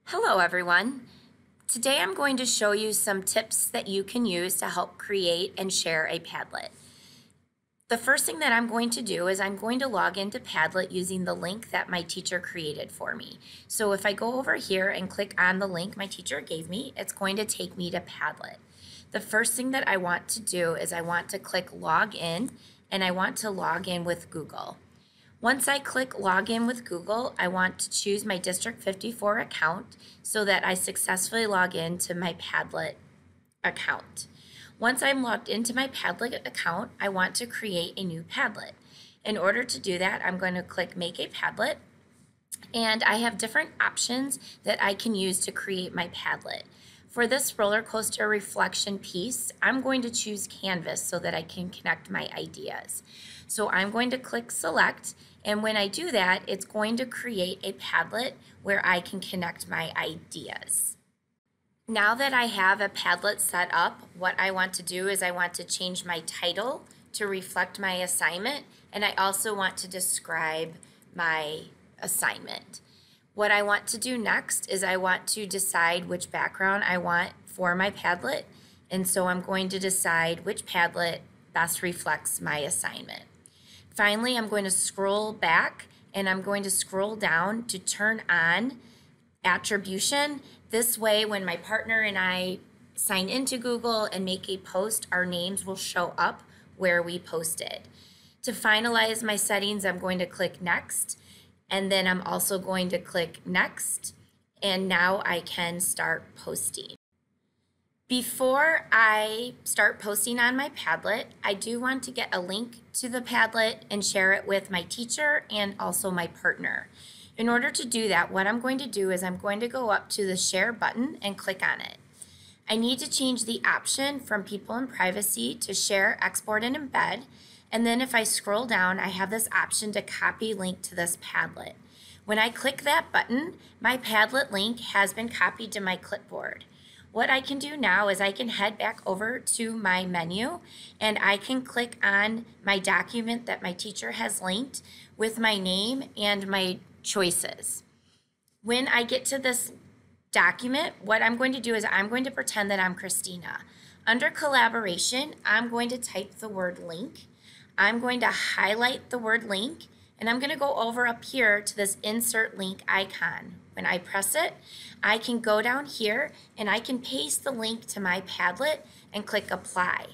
Hello everyone. Today I'm going to show you some tips that you can use to help create and share a Padlet. The first thing that I'm going to do is I'm going to log into Padlet using the link that my teacher created for me. So if I go over here and click on the link my teacher gave me, it's going to take me to Padlet. The first thing that I want to do is I want to click log in, and I want to log in with Google. Once I click Login with Google, I want to choose my District 54 account so that I successfully log in to my Padlet account. Once I'm logged into my Padlet account, I want to create a new Padlet. In order to do that, I'm going to click Make a Padlet, and I have different options that I can use to create my Padlet. For this roller coaster reflection piece, I'm going to choose Canvas so that I can connect my ideas. So I'm going to click Select, and when I do that, it's going to create a Padlet where I can connect my ideas. Now that I have a Padlet set up, what I want to do is I want to change my title to reflect my assignment, and I also want to describe my assignment. What I want to do next is I want to decide which background I want for my Padlet, and so I'm going to decide which Padlet best reflects my assignment. Finally, I'm going to scroll back and I'm going to scroll down to turn on attribution. This way, when my partner and I sign into Google and make a post, our names will show up where we posted. To finalize my settings, I'm going to click Next, and then I'm also going to click Next, and now I can start posting. Before I start posting on my Padlet, I do want to get a link to the Padlet and share it with my teacher and also my partner. In order to do that, what I'm going to do is I'm going to go up to the Share button and click on it. I need to change the option from People and Privacy to Share, Export, and Embed. And then if I scroll down, I have this option to copy link to this Padlet. When I click that button, my Padlet link has been copied to my clipboard. What I can do now is I can head back over to my menu and I can click on my document that my teacher has linked with my name and my choices. When I get to this document, what I'm going to do is I'm going to pretend that I'm Christina. Under collaboration, I'm going to type the word link. I'm going to highlight the word link, and I'm going to go over up here to this insert link icon. When I press it, I can go down here and I can paste the link to my Padlet and click apply.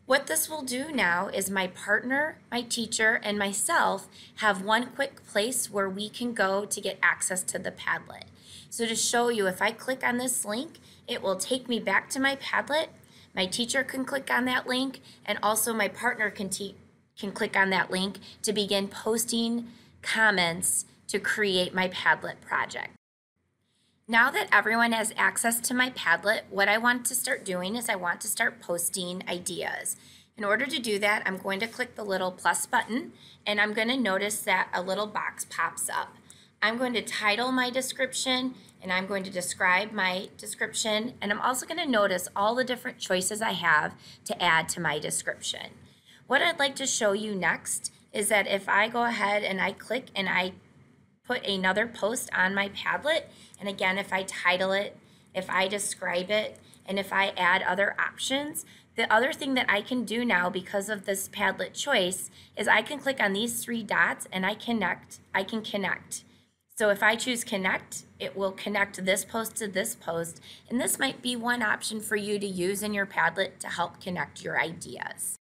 What this will do now is my partner, my teacher, and myself have one quick place where we can go to get access to the Padlet. So to show you, if I click on this link, it will take me back to my Padlet. My teacher can click on that link, and also my partner can click on that link to begin posting comments to create my Padlet project. Now that everyone has access to my Padlet, what I want to start doing is I want to start posting ideas. In order to do that, I'm going to click the little plus button, and I'm going to notice that a little box pops up. I'm going to title my description, and I'm going to describe my description, and I'm also going to notice all the different choices I have to add to my description. What I'd like to show you next is that if I go ahead and I click and I put another post on my Padlet, and again, if I title it, if I describe it, and if I add other options, the other thing that I can do now because of this Padlet choice is I can click on these three dots and I can connect. So if I choose connect, it will connect this post to this post, and this might be one option for you to use in your Padlet to help connect your ideas.